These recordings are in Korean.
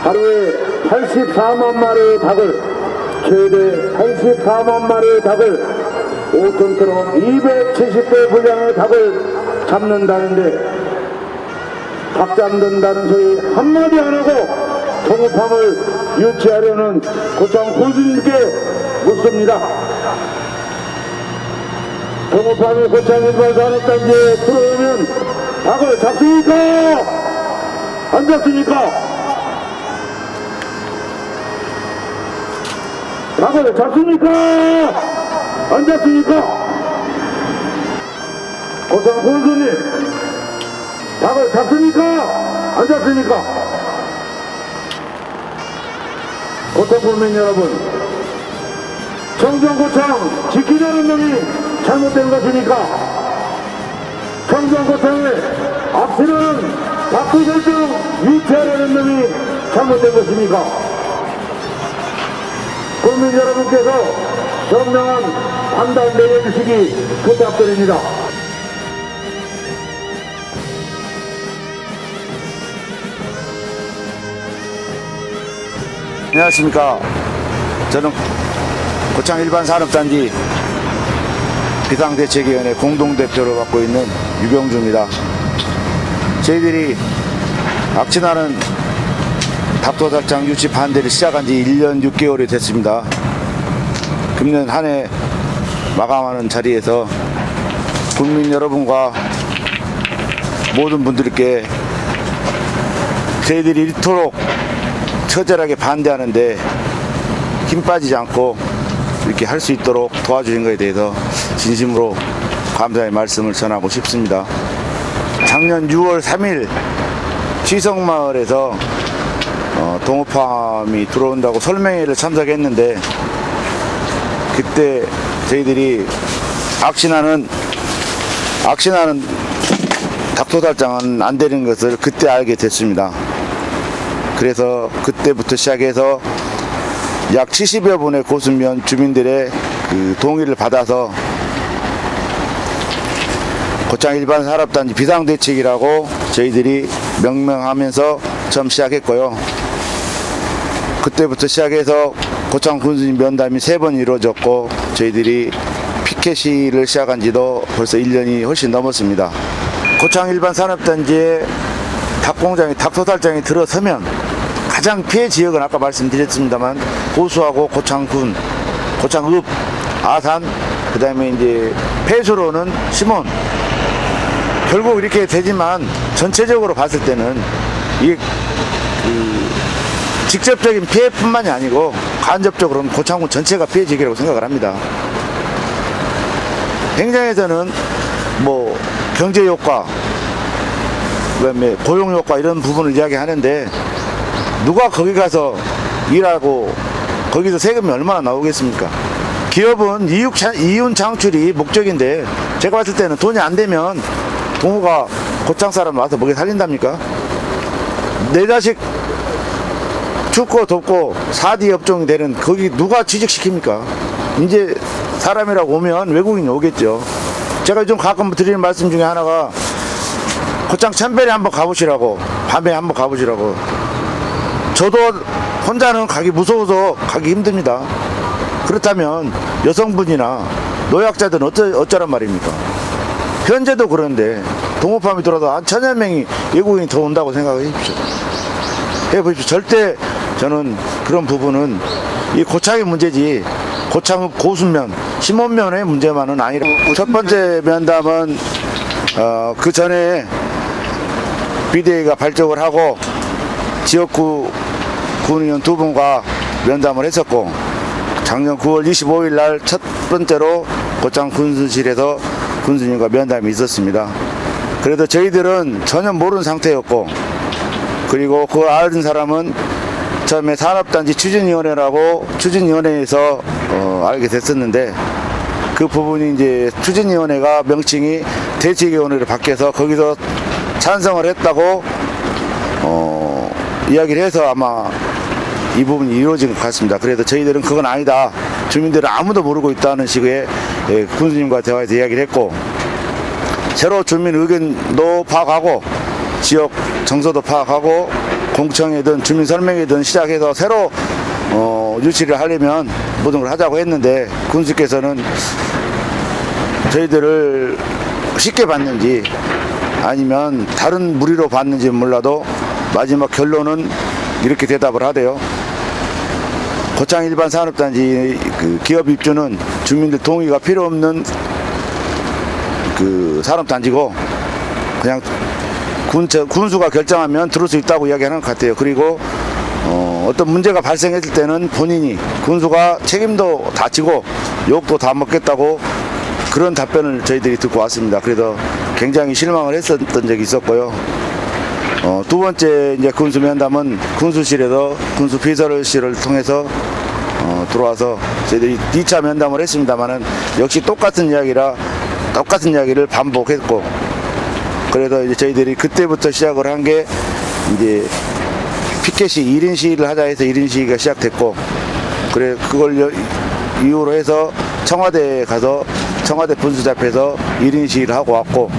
하루에 84만 마리의 닭을, 최대 84만 마리의 닭을 5톤처럼 270대 분량의 닭을 잡는다는데 닭 잡는다는 소리 한마디 안 하고 통업함을 유치하려는 고창 군수님께 묻습니다. 통업함이 고창 일반산업단지에 들어오면 닭을 잡습니까? 안 잡습니까? 닭을 잡습니까? 안 잡습니까? 고창 군수님, 닭을 잡습니까? 안 잡습니까? 고창 국민 여러분, 청정고창 지키자는 놈이 잘못된 것입니까? 청정고창에 앞서는 닭도 결정 유치하려는 놈이 잘못된 것입니까? 국민 여러분께서 현명한 판단 내려주시기 부탁드립니다. 안녕하십니까. 저는 고창 일반산업단지 비상대책위원회 공동대표를 맡고 있는 유병주입니다. 저희들이 악취나는 닭도살장 유치 반대를 시작한 지 1년 6개월이 됐습니다. 금년 한 해 마감하는 자리에서 국민 여러분과 모든 분들께 저희들이 이토록 처절하게 반대하는데 힘 빠지지 않고 이렇게 할 수 있도록 도와주신 것에 대해서 진심으로 감사의 말씀을 전하고 싶습니다. 작년 6월 3일 취성마을에서 동호팜이 들어온다고 설명회를 참석했는데 그때 저희들이 악신하는 닭도살장은 안 되는 것을 그때 알게 됐습니다. 그래서 그때부터 시작해서 약 70여 분의 고수면 주민들의 그 동의를 받아서 고창 일반산업단지 비상대책이라고 저희들이 명명하면서 처음 시작했고요. 그때부터 시작해서 고창 군수님 면담이 3번 이루어졌고 저희들이 피켓 시위를 시작한 지도 벌써 1년이 훨씬 넘었습니다. 고창 일반산업단지에 닭공장이 닭도살장이 들어서면 가장 피해 지역은 아까 말씀드렸습니다만 고수하고 고창군, 고창읍, 아산, 그 다음에 이제 폐수로는 심원. 결국 이렇게 되지만 전체적으로 봤을 때는 이게 직접적인 피해뿐만이 아니고 간접적으로는 고창군 전체가 피해 지역이라고 생각을 합니다. 행정에서는 뭐 경제 효과, 그다음에 고용 효과 이런 부분을 이야기하는데 누가 거기 가서 일하고 거기서 세금이 얼마나 나오겠습니까? 기업은 이윤 창출이 목적인데 제가 봤을 때는 돈이 안 되면 동호가 고창 사람 와서 먹여 살린답니까? 내 자식 죽고 덥고 4D 업종이 되는 거기 누가 취직시킵니까? 이제 사람이라고 오면 외국인이 오겠죠. 제가 요즘 가끔 드리는 말씀 중에 하나가 고창 천별에 한번 가보시라고, 밤에 한번 가보시라고. 저도 혼자는 가기 무서워서 가기 힘듭니다. 그렇다면 여성분이나 노약자들은 어쩌란 말입니까? 현재도 그런데 동호팜이 들어도 한 1000여 명이 외국인이 더 온다고 생각해 보십시오. 절대 저는 그런 부분은 이 고창의 문제지 고창 고수면, 심원면의 문제만은 아니라고. 첫 번째 면담은 그 전에 비대위가 발족을 하고 지역구 군의원 2분과 면담을 했었고 작년 9월 25일 날 첫 번째로 고창 군수실에서 군수님과 면담이 있었습니다. 그래도 저희들은 전혀 모르는 상태였고 그리고 그 아는 사람은 처음에 산업단지 추진위원회라고 추진위원회에서 알게 됐었는데 그 부분이 이제 추진위원회가 명칭이 대책위원회로 바뀌어서 거기서 찬성을 했다고 이야기를 해서 아마 이 부분이 이루어진 것 같습니다. 그래서 저희들은 그건 아니다. 주민들은 아무도 모르고 있다는 식의 군수님과 대화에서 이야기를 했고 새로 주민 의견도 파악하고 지역 정서도 파악하고 공청회든 주민 설명회든 시작해서 새로 유치를 하려면 모든 걸 하자고 했는데 군수께서는 저희들을 쉽게 봤는지 아니면 다른 무리로 봤는지 몰라도 마지막 결론은 이렇게 대답을 하대요. 고창 일반 산업단지 그 기업 입주는 주민들 동의가 필요 없는 그 산업단지고 그냥 군수가 결정하면 들을 수 있다고 이야기하는 것 같아요. 그리고 어떤 문제가 발생했을 때는 본인이 군수가 책임도 다 지고 욕도 다 먹겠다고 그런 답변을 저희들이 듣고 왔습니다. 그래서 굉장히 실망을 했었던 적이 있었고요. 두 번째 이제 군수 면담은 군수실에서 군수 비서실을 통해서 들어와서 저희들이 2차 면담을 했습니다만은 역시 똑같은 이야기를 반복했고, 그래서 이제 저희들이 그때부터 시작을 한 게 이제 피켓이 1인 시위를 하자 해서 1인 시위가 시작됐고, 그래 그걸 이유로 해서 청와대에 가서 청와대 분수자 앞에서 1인 시위를 하고 왔고,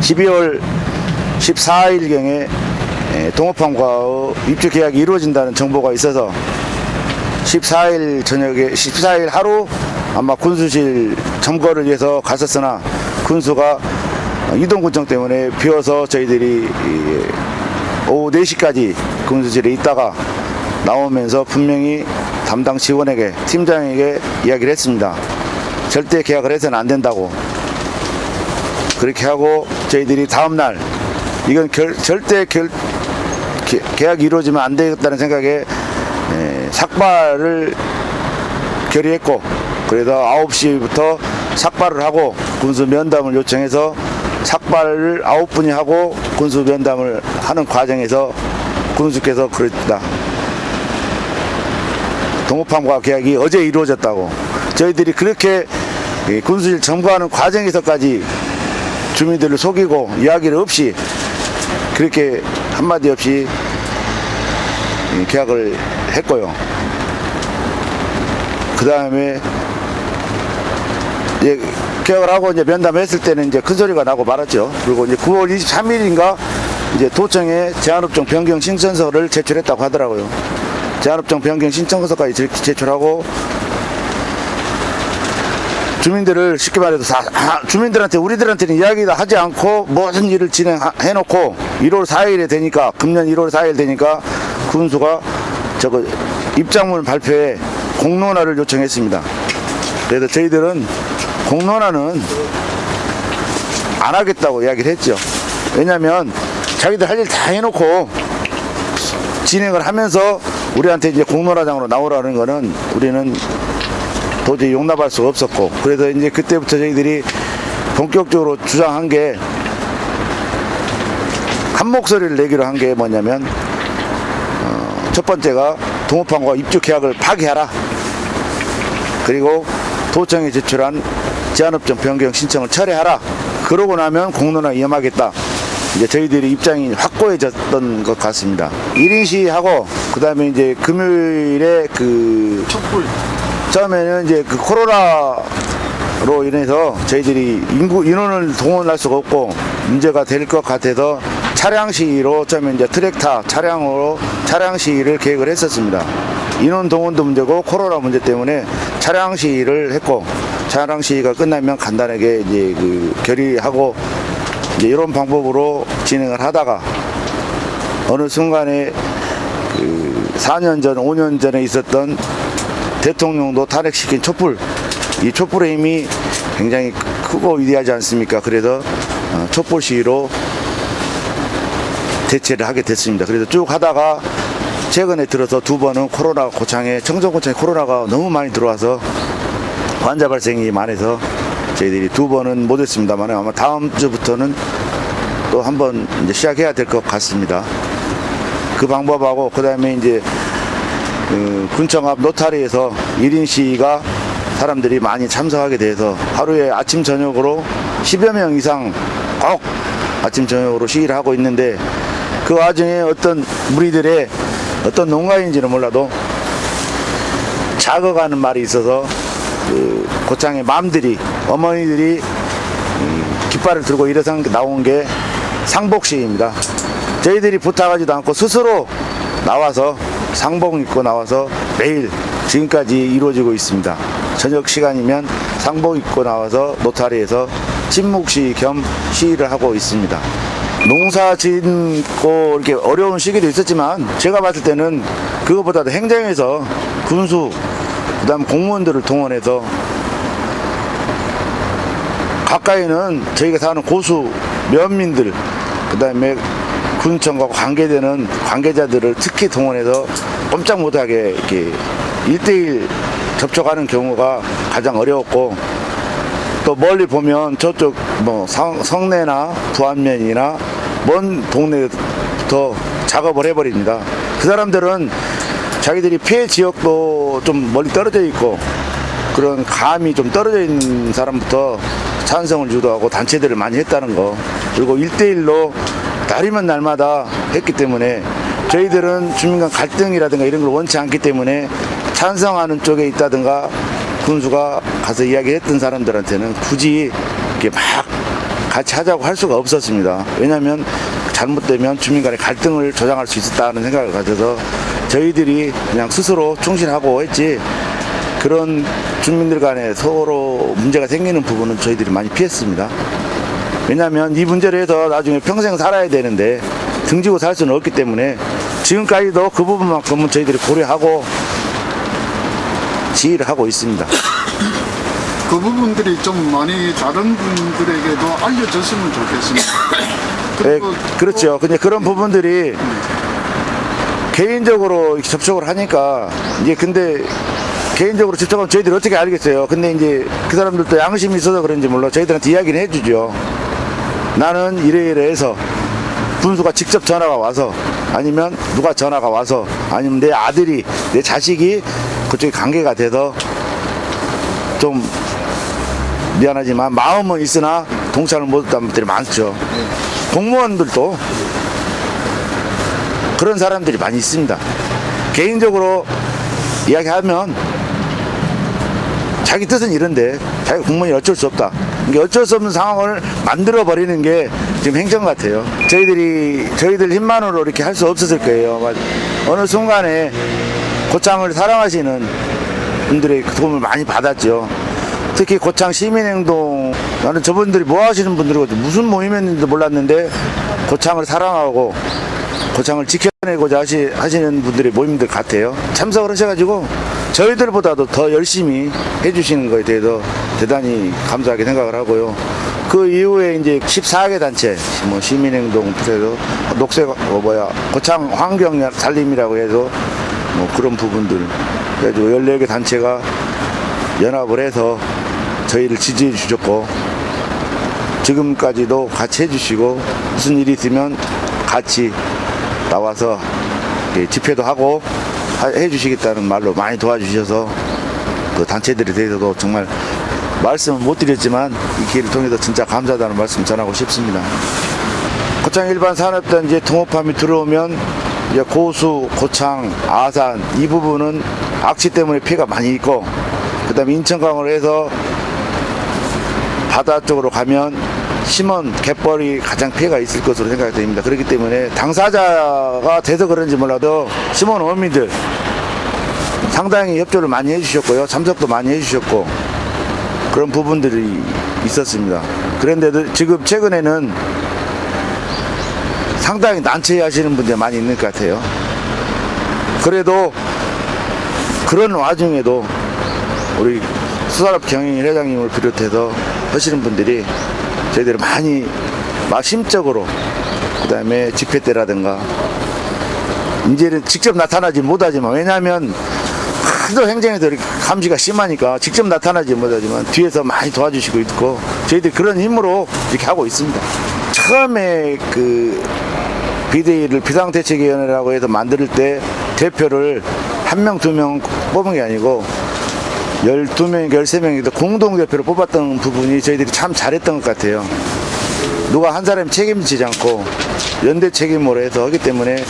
12월 14일경에 동업함과의 입주 계약이 이루어진다는 정보가 있어서 14일 하루 아마 군수실 점거를 위해서 갔었으나 군수가 이동군청 때문에 비워서 저희들이 오후 4시까지 군수실에 있다가 나오면서 분명히 담당 직원에게, 팀장에게 이야기를 했습니다. 절대 계약을 해서는 안 된다고. 그렇게 하고 저희들이 다음날 이건 절대 계약이 이루어지면 안 되겠다는 생각에 삭발을 결의했고, 그래서 9시부터 삭발을 하고 군수 면담을 요청해서 삭발을 9분이 하고 군수 면담을 하는 과정에서 군수께서 그랬다. 동업함과 계약이 어제 이루어졌다고. 저희들이 그렇게 군수실 점거하는 과정에서까지 주민들을 속이고 이야기를 없이 그렇게 한마디 없이 계약을 했고요. 그 다음에 이제 계약을 하고 이제 면담했을 때는 이제 큰 소리가 나고 말았죠. 그리고 이제 9월 23일인가 이제 도청에 제한업종 변경 신청서를 제출했다고 하더라고요. 제한업종 변경 신청서까지 제출하고 주민들을 쉽게 말해서 주민들한테 우리들한테는 이야기도 하지 않고 모든 일을 진행해놓고 1월 4일에 되니까 금년 1월 4일 되니까 군수가 저거 입장문 발표에 공론화를 요청했습니다. 그래서 저희들은 공론화는 안 하겠다고 이야기를 했죠. 왜냐하면 자기들 할 일 다 해놓고 진행을 하면서 우리한테 이제 공론화장으로 나오라는 거는 우리는 도저히 용납할 수가 없었고, 그래서 이제 그때부터 저희들이 본격적으로 주장한 게 한 목소리를 내기로 한 게 뭐냐면 첫 번째가 동업함과 입주 계약을 파기하라. 그리고 도청에 제출한 제한업종 변경 신청을 철회하라. 그러고 나면 공론화 위험하겠다. 이제 저희들이 입장이 확고해졌던 것 같습니다. 1인 시위하고 그 다음에 이제 금요일에 그 촛불 처음에는 이제 그 코로나로 인해서 저희들이 인원을 동원할 수가 없고 문제가 될 것 같아서 차량 시위로 처음에 이제 트랙타 차량으로 차량 시위를 계획을 했었습니다. 인원 동원도 문제고 코로나 문제 때문에 차량 시위를 했고, 차량 시위가 끝나면 간단하게 이제 그 결의하고 이제 이런 방법으로 진행을 하다가 어느 순간에 그 4년 전, 5년 전에 있었던 대통령도 탄핵시킨 촛불, 이 촛불의 힘이 굉장히 크고 위대하지 않습니까? 그래서 촛불 시위로 대체를 하게 됐습니다. 그래서 쭉 하다가 최근에 들어서 두 번은 코로나 고창에, 청정고창에 코로나가 너무 많이 들어와서 환자 발생이 많아서 저희들이 두 번은 못했습니다만 아마 다음 주부터는 또 한 번 이제 시작해야 될 것 같습니다. 그 방법하고 그 다음에 이제 군청 앞 노타리에서 1인 시위가 사람들이 많이 참석하게 돼서 하루에 아침 저녁으로 10여 명 이상 꼭 아침 저녁으로 시위를 하고 있는데, 그 와중에 어떤 무리들의 어떤 농가인지는 몰라도 작어가는 말이 있어서 그 고창의 맘들이, 어머니들이 깃발을 들고 일어서 나온 게 상복 시위입니다. 저희들이 부탁하지도 않고 스스로 나와서 상복 입고 나와서 매일 지금까지 이루어지고 있습니다. 저녁 시간이면 상복 입고 나와서 노타리에서 침묵시 겸 시위를 하고 있습니다. 농사 짓고 이렇게 어려운 시기도 있었지만 제가 봤을 때는 그것보다도 행정에서 군수 그다음 공무원들을 동원해서 가까이는 저희가 사는 고수 면민들 그다음에 군청과 관계되는 관계자들을 특히 동원해서 꼼짝 못하게 이렇게 1대1 접촉하는 경우가 가장 어려웠고 또 멀리 보면 저쪽 뭐 성내나 부안면이나 먼 동네부터 작업을 해버립니다. 그 사람들은 자기들이 피해 지역도 좀 멀리 떨어져 있고 그런 감이 좀 떨어져 있는 사람부터 찬성을 주도하고 단체들을 많이 했다는 거 그리고 1대1로 날이면 날마다 했기 때문에 저희들은 주민 간 갈등이라든가 이런 걸 원치 않기 때문에 찬성하는 쪽에 있다든가 군수가 가서 이야기했던 사람들한테는 굳이 이렇게 막 같이 하자고 할 수가 없었습니다. 왜냐하면 잘못되면 주민 간의 갈등을 조장할 수 있었다는 생각을 가져서 저희들이 그냥 스스로 충실하고 했지 그런 주민들 간에 서로 문제가 생기는 부분은 저희들이 많이 피했습니다. 왜냐하면 이 문제를 해서 나중에 평생 살아야 되는데 등지고 살 수는 없기 때문에 지금까지도 그 부분만큼은 저희들이 고려하고 지휘를 하고 있습니다. 그 부분들이 좀 많이 다른 분들에게도 알려졌으면 좋겠습니다. 네, 그렇죠. 근데 그런 부분들이 개인적으로 접촉을 하니까 이제 근데 개인적으로 접촉하면 저희들이 어떻게 알겠어요. 근데 이제 그 사람들도 양심이 있어서 그런지 몰라 저희들한테 이야기는 해주죠. 나는 이래 해서 군수가 직접 전화가 와서 아니면 누가 전화가 와서 아니면 내 아들이 내 자식이 그쪽에 관계가 돼서 좀 미안하지만 마음은 있으나 동참을 못했던 분들이 많죠. 공무원들도 그런 사람들이 많이 있습니다. 개인적으로 이야기하면 자기 뜻은 이런데 자기 공무원이 어쩔 수 없다. 이게 어쩔 수 없는 상황을 만들어 버리는 게 지금 행정 같아요. 저희들 힘만으로 이렇게 할 수 없었을 거예요. 어느 순간에 고창을 사랑하시는 분들의 도움을 많이 받았죠. 특히 고창 시민행동 나는 저분들이 뭐 하시는 분들이거든요. 무슨 모임이었는지도 몰랐는데 고창을 사랑하고 고창을 지켜내고자 하시는 분들의 모임들 같아요. 참석을 하셔가지고 저희들보다도 더 열심히 해주시는 거에 대해서 대단히 감사하게 생각을 하고요. 그 이후에 이제 14개 단체, 뭐 시민행동부터 녹색, 고창 환경 살림이라고 해서 뭐 그런 부분들. 그래가지고 14개 단체가 연합을 해서 저희를 지지해 주셨고, 지금까지도 같이 해주시고, 무슨 일이 있으면 같이 나와서 집회도 하고 해주시겠다는 말로 많이 도와주셔서 그 단체들에 대해서도 정말 말씀은 못 드렸지만 이 기회를 통해서 진짜 감사하다는 말씀 전하고 싶습니다. 고창 일반 산업단 이제 통합함이 들어오면 이제 고수, 고창, 아산 이 부분은 악취 때문에 피해가 많이 있고 그다음에 인천강으로 해서 바다 쪽으로 가면 심원, 갯벌이 가장 피해가 있을 것으로 생각이 됩니다. 그렇기 때문에 당사자가 돼서 그런지 몰라도 심원 어민들 상당히 협조를 많이 해주셨고요. 참석도 많이 해주셨고 그런 부분들이 있었습니다. 그런데도 지금 최근에는 상당히 난처해하시는 분들이 많이 있는 것 같아요. 그래도 그런 와중에도 우리 수산업 경영인 회장님을 비롯해서 하시는 분들이 저희들이 많이 심적으로 그다음에 집회 때라든가 이제는 직접 나타나지 못하지만 왜냐하면 하도 행정에서 이렇게 감시가 심하니까 직접 나타나지 못하지만 뒤에서 많이 도와주시고 있고 저희들이 그런 힘으로 이렇게 하고 있습니다. 처음에 그 비대위를 비상대책위원회라고 해서 만들 때 대표를 1명, 2명 뽑은 게 아니고 12명, 13명이 공동대표로 뽑았던 부분이 저희들이 참 잘했던 것 같아요. 누가 한 사람이 책임지지 않고 연대 책임으로 해서 하기 때문에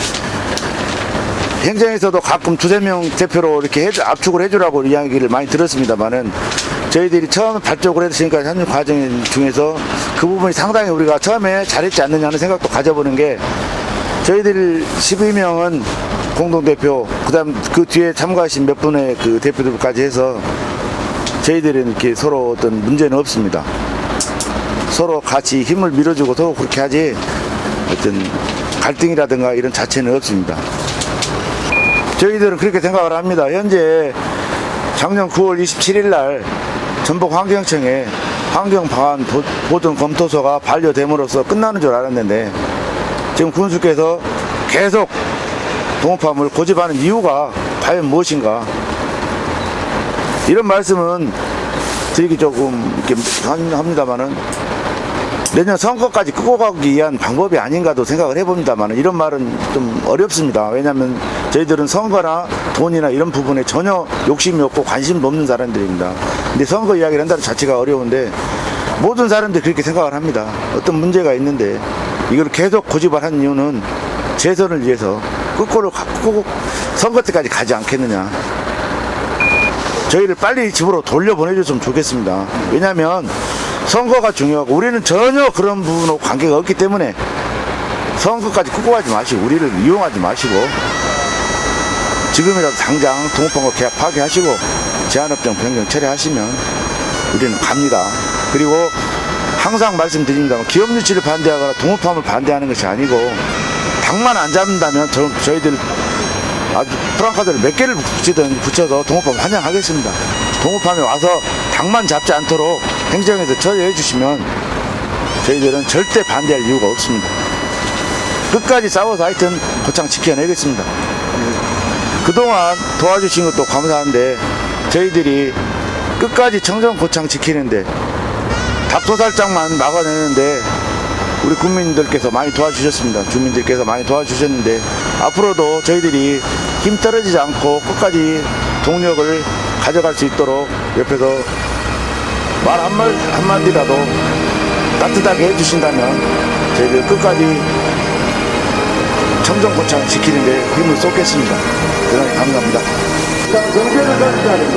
행정에서도 가끔 2~3명 대표로 이렇게 압축을 해주라고 이야기를 많이 들었습니다만은 저희들이 처음 발족을 해서 지금까지 하는 과정 중에서 그 부분이 상당히 우리가 처음에 잘했지 않느냐는 생각도 가져보는 게 저희들 12명은 공동대표, 그다음 그 뒤에 참가하신 몇 분의 그 대표들까지 해서 저희들은 이렇게 서로 어떤 문제는 없습니다. 서로 같이 힘을 밀어주고 서로 그렇게 하지 어떤 갈등이라든가 이런 자체는 없습니다. 저희들은 그렇게 생각을 합니다. 현재 작년 9월 27일 날 전북 환경청에 환경 방안 보존 검토서가 반려됨으로써 끝나는 줄 알았는데 지금 군수께서 계속 동업함을 고집하는 이유가 과연 무엇인가, 이런 말씀은 드리기 조금 이렇게 합니다만은 내년 선거까지 끌고 가기 위한 방법이 아닌가도 생각을 해봅니다만 이런 말은 좀 어렵습니다. 왜냐하면 저희들은 선거나 돈이나 이런 부분에 전혀 욕심이 없고 관심도 없는 사람들입니다. 근데 선거 이야기를 한다는 자체가 어려운데 모든 사람들이 그렇게 생각을 합니다. 어떤 문제가 있는데 이걸 계속 고집을 한 이유는 재선을 위해서 끝고를 꼭 선거 때까지 가지 않겠느냐. 저희를 빨리 집으로 돌려보내줬으면 좋겠습니다. 왜냐하면 선거가 중요하고 우리는 전혀 그런 부분하고 관계가 없기 때문에 선거까지 끌고 가지 마시고 우리를 이용하지 마시고 지금이라도 당장 동업함과 계약 파기하시고 제한업종 변경 처리하시면 우리는 갑니다. 그리고 항상 말씀드립니다만 기업 유치를 반대하거나 동업함을 반대하는 것이 아니고 당만 안 잡는다면 저희들 아주 프랑카드를 몇 개를 붙여서 동업함 환영하겠습니다. 동업함에 와서 당만 잡지 않도록 행정에서 처리해 주시면 저희들은 절대 반대할 이유가 없습니다. 끝까지 싸워서 하여튼 고창 지켜내겠습니다. 그동안 도와주신 것도 감사한데 저희들이 끝까지 청정 고창 지키는데 답도살장만 막아내는데 우리 국민들께서 많이 도와주셨습니다. 주민들께서 많이 도와주셨는데 앞으로도 저희들이 힘 떨어지지 않고 끝까지 동력을 가져갈 수 있도록 옆에서 말 한마디라도 따뜻하게 해주신다면 저희들 끝까지 청정고창 지키는데 힘을 쏟겠습니다. 대단히 감사합니다. 경제를 가지자는데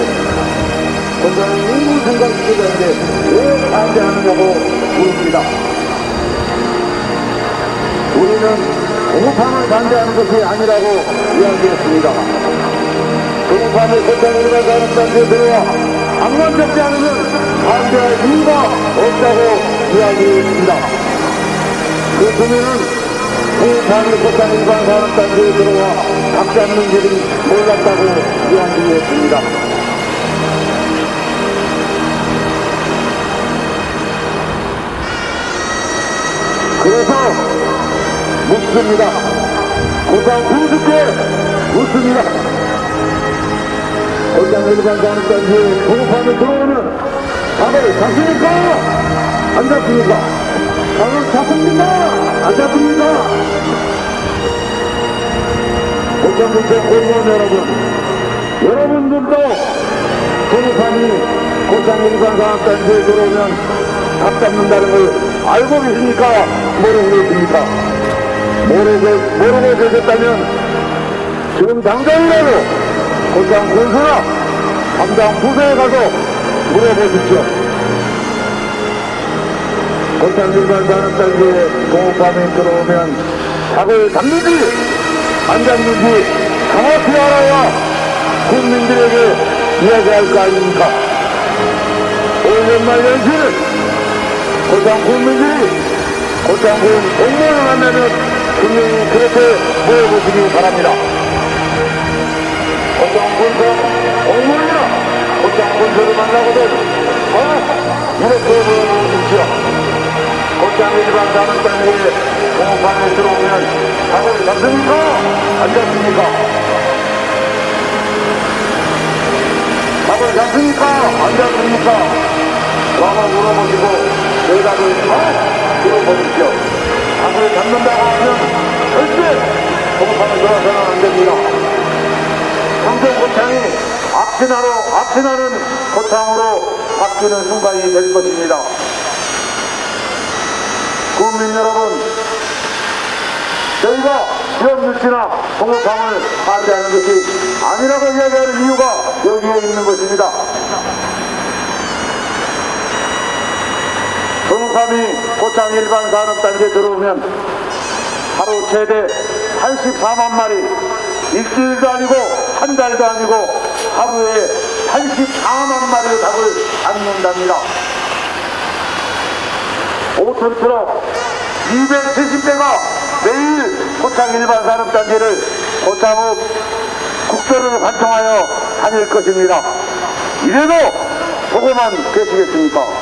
건강을 인구 생각시키는데 왜 반대하느냐고 물습니다. 우리는 동업함을 반대하는 것이 아니라고 이야기했습니다. 동업함을 고창으로 가는 단체에 들어와 방만 잡지 않으면 반대할 이유가 없다고 이야기했습니다. 그 주민은 동업함을 고창 일반 산업단체에 들어와 각 잡는 일이 몰랐다고 이야기했습니다. 그래서 묻습니다. 고창 군수께 묻습니다. 고창 일반 산업단지에 동업함에 들어오면 답을 잡습니까? 안 잡습니까? 답을 잡습니까? 안 잡습니까? 고창 군수 공무원 여러분들도 동업함이 고창 일반 산업단지에 들어오면 답 잡는다는 걸 알고 계십니까? 모르고 계십니까? 모르고 계셨다면 지금 당장이라도 고창 군수나 담당 부서에 가서 물어보십시오. 고창 일반 산업단지에 동업함이 들어오면 답을 잡는지 안 잡는지 정확히 알아야 국민들에게 이야기할 거 아닙니까? 올 연말 연시는 고창 국민들이 고창군 공무원을 만나면 분명히 그렇게 모여보시기 바랍니다. 고창군서 공무원이나 고창군서를 만나거든 이렇게 모여보십시오. 고창 일반 산업단지에 공업함에 들어오면 답을 잡습니까? 안 잡습니까? 답을 잡습니까? 안 잡습니까? 와서 물어보시고 대답을 잘 들어보십시오. 답을 잡는다고 하면 절대 동업함에 들어서는 안 됩니다. 청정 고창이 악진하는 고창으로 바뀌는 순간이 될 것입니다. 국민 여러분, 저희가 기업 유치나 동업함을 반대하는 것이 아니라고 이야기하는 이유가 여기에 있는 것입니다. 동업함이 고창 일반 산업단지에 들어오면 하루 최대 84만 마리, 일주일도 아니고 한 달도 아니고 하루에 84만 마리의 닭을 잡는답니다. 5톤 트럭 270대가 매일 고창 일반산업단지를 고창읍 국도를 관통하여 다닐 것입니다. 이래도 보고만 계시겠습니까?